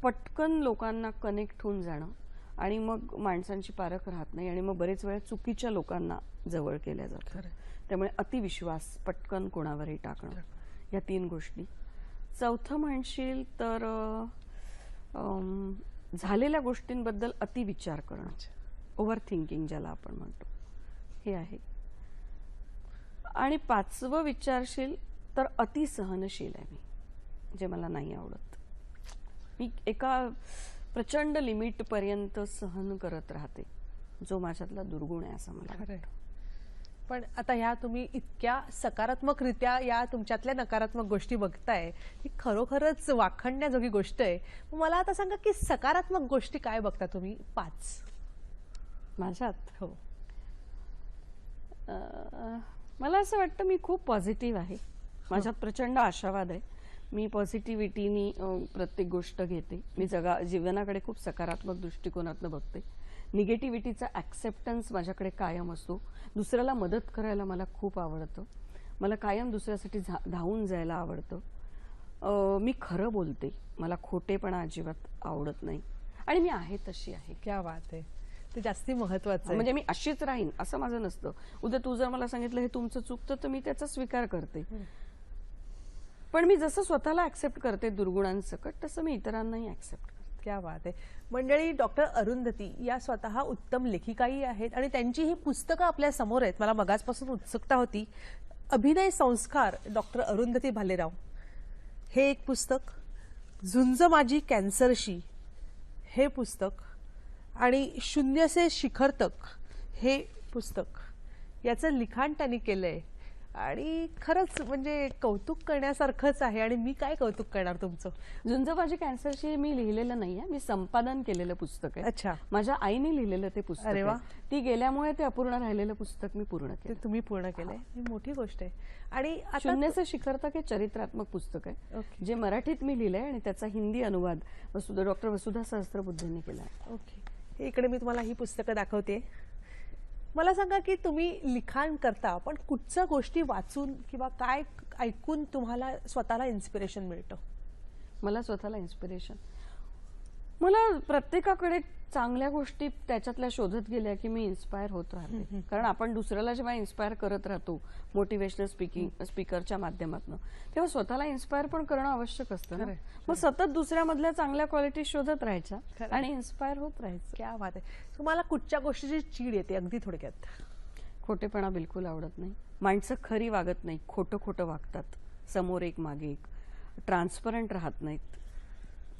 पटकन लोकांना कनेक्ट होऊन जाणं आणि मग माणसांची पारख राहत नाही आणि मग बरेच वेळा चुकीच्या लोकांना जवळ केल्या जातात. त्यामुळे अतिविश्वास, पटकन कोणावरही टाकणं, या 3 गोष्टी. चौथं म्हणशील तर झालेल्या गोष्टींबद्दल अतिविचार करणं, ओव्हर थिंकिंग ज्याला आपण म्हणतो, हे आहे. आणि 5वं विचारशील तर अतिसहनशील आहे मी, जे मला नाही आवडत. मी एका प्रचंड लिमिट पर्यंत सहन करत राहते, जो माझ्यातला दुर्गुण आहे असं मला वाटतं. पण आता ह्या तुम्ही इतक्या सकारात्मकरित्या या तुमच्यातल्या नकारात्मक गोष्टी बघताय, ही खरोखरच वाखणण्याजोगी गोष्ट आहे. मग मला आता सांगा की सकारात्मक गोष्टी काय बघता तुम्ही? 5 माझ्यात. हो. मला असं वाटतं मी खूप पॉझिटिव्ह आहे, माझ्यात प्रचंड आशावाद आहे. मी पॉझिटिव्हिटीनी प्रत्येक गोष्ट घेते. मी जीवनाकडे खूप सकारात्मक दृष्टिकोनातून बघते. निगेटिव्हिटीचा ॲक्सेप्टन्स माझ्याकडे कायम असतो. दुसऱ्याला मदत करायला मला खूप आवडतं. मला कायम दुसऱ्यासाठी धावून जायला आवडतं. मी खरं बोलते, मला खोटेपणा अजिबात आवडत नाही आणि मी आहे तशी आहे. क्या बात आहे, ते जास्ती महत्वाचं आहे. म्हणजे मी अशीच राहीन असं माझं नसतं. उद्या तू जर मला सांगितलं हे तुमचं चुकतं तर मी त्याचा स्वीकार करते, पण मी जसं स्वतःला ऍक्सेप्ट करते दुर्गुणांसकट, तसं मी इतरांनाही ऍक्सेप्ट करते. क्या बात आहे. मंडळी, डॉक्टर अरुंधती या स्वतः उत्तम लेखिकाही आहेत आणि त्यांची ही पुस्तकं आपल्या समोर आहेत. मला मगाचपासून उत्सुकता होती. अभिनय संस्कार, डॉक्टर अरुंधती भालेराव, हे एक पुस्तक. झुंज माझी कॅन्सरशी, हे पुस्तक, आणि शून्य से शिखर तक हे पुस्तक याचं लिखाण त्यांनी केलंय आणि खरंच म्हणजे कौतुक करण्यासारखंच आहे. आणि मी काय कौतुक करणार तुमचं. झुंजबाजी कॅन्सरशी मी लिहिलेलं नाहीये, मी संपादन केलेलं पुस्तक आहे. अच्छा. माझ्या आईने लिहिलेलं ते पुस्तक अरे वा. आहे. ती गेल्यामुळे ते अपूर्ण राहिलेलं पुस्तक मी पूर्ण ते केलं. तुम्ही पूर्ण केलंय, ही मोठी गोष्ट आहे. आणि आता शून्य से शिखर तक हे चरित्रात्मक पुस्तक आहे, ओके. जे मराठीत मी लिहिलंय आणि त्याचा हिंदी अनुवाद डॉक्टर वसुधा सहस्त्रबुद्धेंनी केला आहे. ओके, हे इकडे मी तुम्हाला ही पुस्तकं दाखवते. मला सांगा की तुम्ही लिखाण करता, पण कुठच्या गोष्टी वाचून किंवा काय ऐकून तुम्हाला स्वतःला इन्स्पिरेशन मिळतं? मला स्वतःला इन्स्पिरेशन, मला प्रत्येकाकडे चांगल्या गोष्टी त्याच्यातल्या शोधत गेल्या की मी इन्स्पायर होत राहते. कारण आपण दुसऱ्याला जेव्हा इन्स्पायर करत राहतो मोटिवेशनल स्पीकरच्या माध्यमातून, तेव्हा स्वतःला इन्स्पायर पण करणं आवश्यक असतं ना. खरंय, मग सतत दुसऱ्यामधल्या चांगल्या क्वालिटी शोधत राहायच्या खरंय. आणि इन्स्पायर होत राहायचं. क्या बात आहे. तुम्हाला कुठच्या गोष्टीची चीड येते अगदी थोडक्यात? खोटेपणा बिलकुल आवडत नाही. माणसं खरी वागत नाही, खोटं खोटं वागतात, समोर एक मागे एक, ट्रान्सपरंट राहत नाहीत,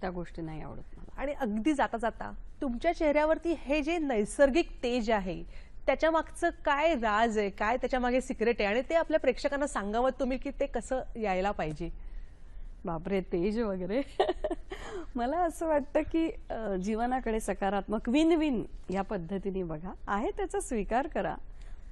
त्या गोष्टी नाही आवडत मला. आणि अगदी जाता जाता तुमच्या चेहऱ्यावरती हे जे नैसर्गिक तेज आहे त्याच्या मागचं काय राज आहे, काय त्याच्या मागे सिक्रेट आहे, आणि ते आपल्या प्रेक्षकांना सांगावं तुम्ही की ते कसं यायला पाहिजे? बापरे, तेज वगैरे मला असं वाटतं की जीवनाकडे सकारात्मक विन विन या पद्धतीने बघा. आहे त्याचा स्वीकार करा,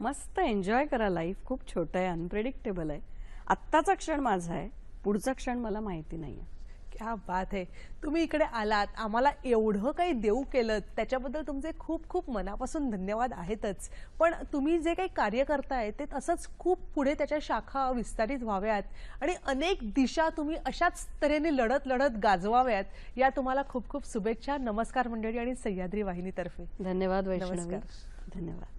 मस्त एन्जॉय करा. लाईफ खूप छोटं आहे, अनप्रेडिक्टेबल आहे. आत्ताचा क्षण माझा आहे, पुढचा क्षण मला माहिती नाही आहे. क्या बात आहे. तुम्ही इकडे आलात, आम्हाला एवढं काही देऊ केलं, त्याच्याबद्दल तुमचे खूप खूप मनापासून धन्यवाद आहेतच. पण तुम्ही जे काही कार्य करताय ते तसंच खूप पुढे त्याच्या शाखा विस्तारित व्हाव्यात आणि अनेक दिशा तुम्ही अशाच तऱ्हेने लढत लढत गाजवाव्यात, या तुम्हाला खूप खूप शुभेच्छा. नमस्कार मंडळी आणि सह्याद्री वाहिनीतर्फे धन्यवाद वैष्णवी. नमस्कार. धन्यवाद.